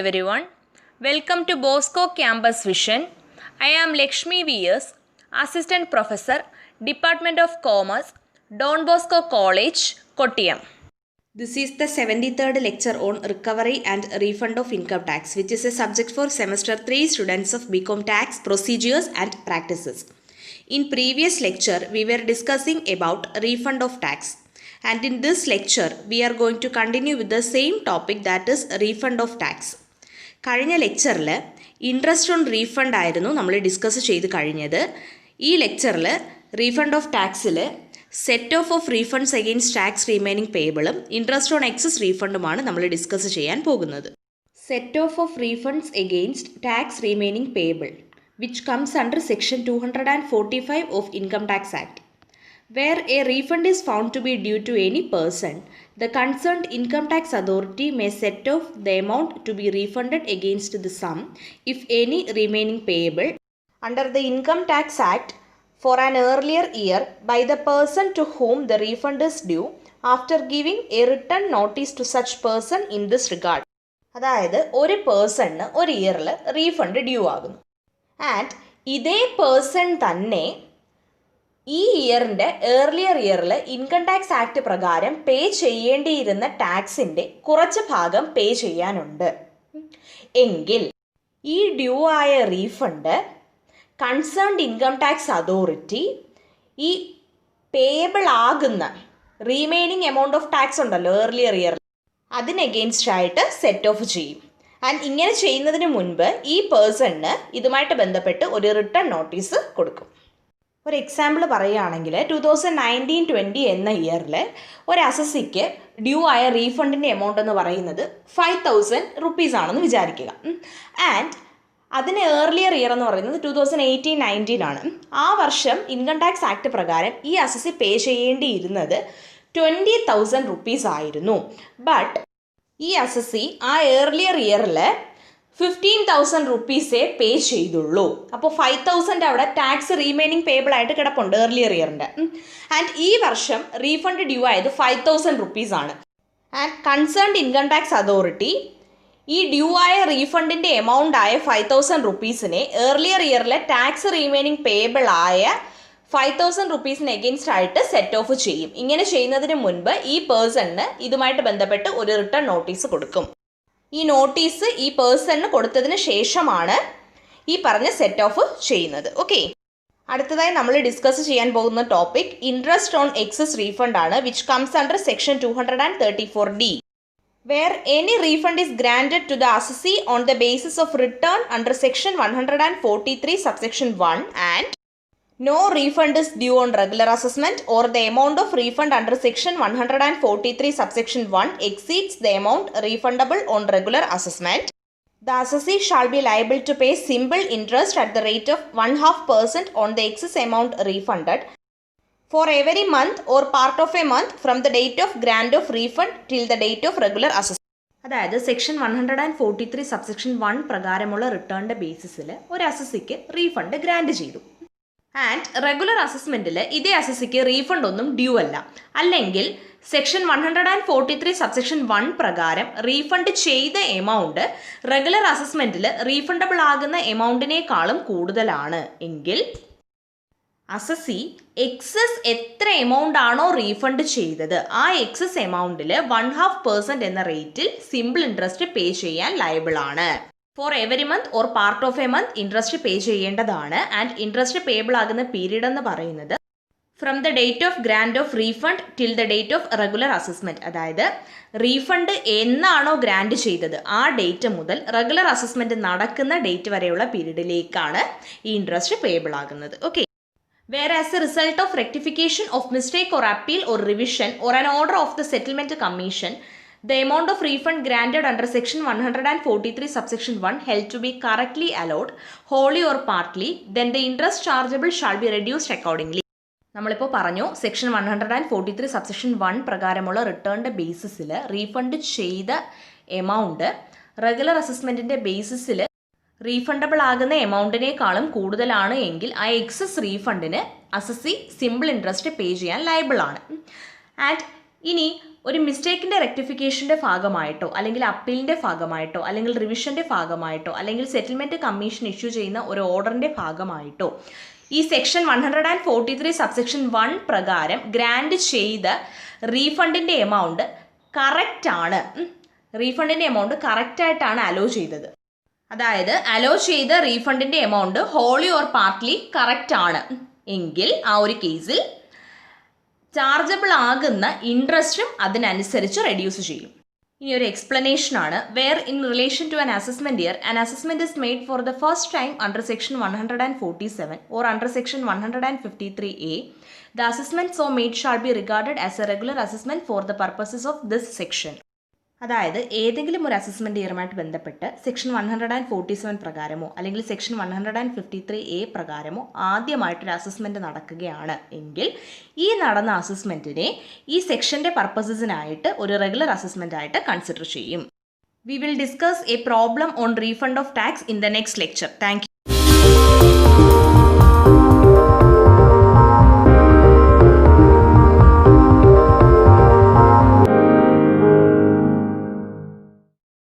everyone. Welcome to Bosco Campus Vision. I am Lakshmi V.S., Assistant Professor, Department of Commerce, Don Bosco College, Kottayam. This is the 73rd lecture on recovery and refund of income tax, which is a subject for semester 3 students of BCom tax procedures and practices. In previous lecture, we were discussing about refund of tax. And in this lecture, we are going to continue with the same topic, that is refund of tax. കഴിഞ്ഞ ലെക്ചറിൽ interest on refund ആയിരുന്നു നമ്മൾ discuss ചെയ്ത് കഴിഞ്ഞത്. ഈ ലെക്ചറിൽ refund of ടാക്സിൽ set off refunds against tax remaining പേബിളും ഇൻട്രസ്റ്റ് ഓൺ എക്സസ് റീഫണ്ടുമാണ് നമ്മൾ ഡിസ്കസ് ചെയ്യാൻ പോകുന്നത്. Set off refunds against tax remaining payable which comes under section 245 of income tax act. Where a refund is found to be due to any person, the concerned income tax authority may set off the amount to be refunded against the sum, if any, remaining payable under the Income Tax Act for an earlier year by the person to whom the refund is due, after giving a written notice to such person in this regard. അതായത് ഒരു പേഴ്സണിന് ഒരു ഇയറിൽ refund due ആകുന്നു. And ഇതേ person തന്നെ ഈ ഇയറിൻ്റെ earlier ഇയറിൽ income tax act പ്രകാരം പേ ചെയ്യേണ്ടിയിരുന്ന ടാക്സിൻ്റെ കുറച്ച് ഭാഗം പേ ചെയ്യാനുണ്ട് എങ്കിൽ ഈ ഡ്യൂ ആയ refund concerned income tax authority ഈ പേയബിൾ ആകുന്ന റിമൈനിങ് എമൗണ്ട് ഓഫ് ടാക്സ് ഉണ്ടല്ലോ ഏർലിയർ ഇയറിൽ അതിന് എഗെയിൻസ്റ്റ് ആയിട്ട് സെറ്റ് ഓഫ് ചെയ്യും. ആൻഡ് ഇങ്ങനെ ചെയ്യുന്നതിന് മുൻപ് ഈ പേഴ്സണിന് ഇതുമായിട്ട് ബന്ധപ്പെട്ട് ഒരു റിട്ടേൺ നോട്ടീസ് കൊടുക്കും. ഒരു എക്സാമ്പിൾ പറയുകയാണെങ്കിൽ 2019-20 എന്ന ഇയറിൽ ഒരു അസസിക്ക് ഡ്യൂ ആയ റീഫണ്ടിൻ്റെ എമൗണ്ട് എന്ന് പറയുന്നത് 5,000 റുപ്പീസ് ആണെന്ന് വിചാരിക്കുക. ആൻഡ് അതിന് ഏർലിയർ ഇയർ എന്ന് പറയുന്നത് 2018-19 ആണ്. ആ വർഷം ഇൻകം ടാക്സ് ആക്ട് പ്രകാരം ഈ അസസി പേ ചെയ്യേണ്ടിയിരുന്നത് 20,000 റുപ്പീസ് ആയിരുന്നു. ബട്ട് ഈ അസസി ആ ഏർലിയർ ഇയറിൽ 15,000 റുപ്പീസേ പേ ചെയ്തുള്ളൂ. അപ്പോൾ 5,000 അവിടെ ടാക്സ് റീമൈനിങ് പേബിൾ ആയിട്ട് കിടപ്പുണ്ട് ഏർലിയർ ഇയറിൻ്റെ. ആൻഡ് ഈ വർഷം റീഫണ്ട് ഡ്യൂ ആയത് 5,000 റുപ്പീസ് ആണ്. And concerned income tax authority ഈ ഡ്യൂ ആയ റീഫണ്ടിൻ്റെ എമൗണ്ട് ആയ 5,000 റുപ്പീസിനെ ഏർലിയർ ഇയറിലെ ടാക്സ് റീമൈനിങ് പേബിൾ ആയ 5,000 റുപ്പീസിന് എഗെയിൻസ്റ്റ് ആയിട്ട് സെറ്റ് ഓഫ് ചെയ്യും. ഇങ്ങനെ ചെയ്യുന്നതിന് മുൻപ് ഈ പേഴ്സണിന് ഇതുമായിട്ട് ബന്ധപ്പെട്ട് ഒരു റിട്ടേൺ നോട്ടീസ് കൊടുക്കും. ഈ നോട്ടീസ് ഈ പേഴ്സണിന് കൊടുത്തതിന് ശേഷമാണ് ഈ പറഞ്ഞ സെറ്റ് ഓഫ് ചെയ്യുന്നത്. ഓക്കെ, അടുത്തതായി നമ്മൾ ഡിസ്കസ് ചെയ്യാൻ പോകുന്ന topic interest on excess refund ആണ്, which comes under section 234D. Where any refund is granted to the assessee on the basis of return under section 143 subsection 1 and no refund is due on regular assessment or the amount of refund under section 143 subsection 1 exceeds the amount refundable on regular assessment, the assessee shall be liable to pay simple interest at the rate of 1/2% on the excess amount refunded for every month or part of a month from the date of grant of refund till the date of regular assessment. അതായത് section 143 subsection 1 പ്രകാരമുള്ള റിട്ടേണിൻ്റെ ബേസിസിൽ ഒരു അസസിക്ക് refund grand ചെയ്തു. And regular അസസ്മെൻറ്റിൽ ഇതേ അസസിക്ക് refund ഒന്നും due അല്ല, അല്ലെങ്കിൽ section 143 subsection 1 പ്രകാരം റീഫണ്ട് ചെയ്ത എമൗണ്ട് റെഗുലർ അസസ്മെൻറ്റിൽ റീഫണ്ടബിൾ ആകുന്ന എമൗണ്ടിനേക്കാളും കൂടുതലാണ് എങ്കിൽ അസസി എക്സസ് എത്ര എമൗണ്ട് ആണോ റീഫണ്ട് ചെയ്തത് ആ എക്സസ് എമൗണ്ടിൽ 1/2% എന്ന റേറ്റിൽ സിമ്പിൾ ഇൻട്രസ്റ്റ് പേ ചെയ്യാൻ ലയബിൾ ആണ്. For every month or part of A month interest പേ ചെയ്യേണ്ടതാണ്. ആൻഡ് ഇൻട്രസ്റ്റ് പേബിൾ ആകുന്ന പീരീഡ് എന്ന് പറയുന്നത് from the date of grand of refund till the date of regular assessment. അതായത് refund എന്നാണോ grand ചെയ്തത് ആ ഡേറ്റ് മുതൽ റെഗുലർ അസസ്മെൻറ്റ് നടക്കുന്ന ഡേറ്റ് വരെയുള്ള പീരീഡിലേക്കാണ് ഈ ഇൻട്രസ്റ്റ് പേബിൾ ആകുന്നത്. Okay, where as a result of rectification of mistake or appeal or revision or an order of the settlement commission, the amount of refund granted under section 143 subsection 1 held to be correctly allowed, wholly or partly, then the interest chargeable shall be reduced accordingly. നമ്മളിപ്പോൾ പറഞ്ഞു section 143 subsection 1 പ്രകാരമുള്ള റിട്ടേണിൻ്റെ ബേസിസിൽ refund ചെയ്ത amount regular അസസ്മെൻറ്റിൻ്റെ ബേസിസിൽ refundable ആകുന്ന എമൗണ്ടിനേക്കാളും കൂടുതലാണ് എങ്കിൽ ആ എക്സസ് റീഫണ്ടിന് അസസി സിമ്പിൾ ഇൻട്രസ്റ്റ് പേ ചെയ്യാൻ ലയബിൾ ആണ്. ആൻഡ് ഇനി ഒരു മിസ്റ്റേക്കിൻ്റെ റെക്ടിഫിക്കേഷൻ്റെ ഭാഗമായിട്ടോ അല്ലെങ്കിൽ അപ്പീലിൻ്റെ ഭാഗമായിട്ടോ അല്ലെങ്കിൽ റിവിഷൻ്റെ ഭാഗമായിട്ടോ അല്ലെങ്കിൽ സെറ്റിൽമെൻറ്റ് കമ്മീഷൻ ഇഷ്യൂ ചെയ്യുന്ന ഒരു ഓർഡറിൻ്റെ ഭാഗമായിട്ടോ ഈ സെക്ഷൻ 143 സബ്സെക്ഷൻ 1 പ്രകാരം ഗ്രാൻഡ് ചെയ്ത റീഫണ്ടിൻ്റെ എമൗണ്ട് കറക്റ്റാണ്, റീഫണ്ടിൻ്റെ എമൗണ്ട് കറക്റ്റായിട്ടാണ് അലോ ചെയ്തത്. അതായത് അലോ ചെയ്ത റീഫണ്ടിൻ്റെ amount wholly or partly correct ആണ് എങ്കിൽ ആ ഒരു കേസിൽ ചാർജബിൾ ആകുന്ന ഇൻട്രസ്റ്റും അതിനനുസരിച്ച് റെഡ്യൂസ് ചെയ്യും. ഇനി ഒരു എക്സ്പ്ലനേഷനാണ്. Where in relation to an assessment year an assessment is made for the first time under section 147 or under section 153A, the assessment so made shall be regarded as a regular assessment for the purposes of this section. അതായത് ഏതെങ്കിലും ഒരു assessment ഇയറുമായിട്ട് ബന്ധപ്പെട്ട് section 147 പ്രകാരമോ അല്ലെങ്കിൽ section 153A പ്രകാരമോ ആദ്യമായിട്ടൊരു assessment നടക്കുകയാണ് എങ്കിൽ ഈ നടന്ന അസസ്മെൻറ്റിനെ ഈ സെക്ഷൻ്റെ പർപ്പസസിനായിട്ട് ഒരു റെഗുലർ അസസ്മെൻ്റ് ആയിട്ട് കൺസിഡർ ചെയ്യും. We will discuss a problem on refund of tax in the next lecture. Thank you.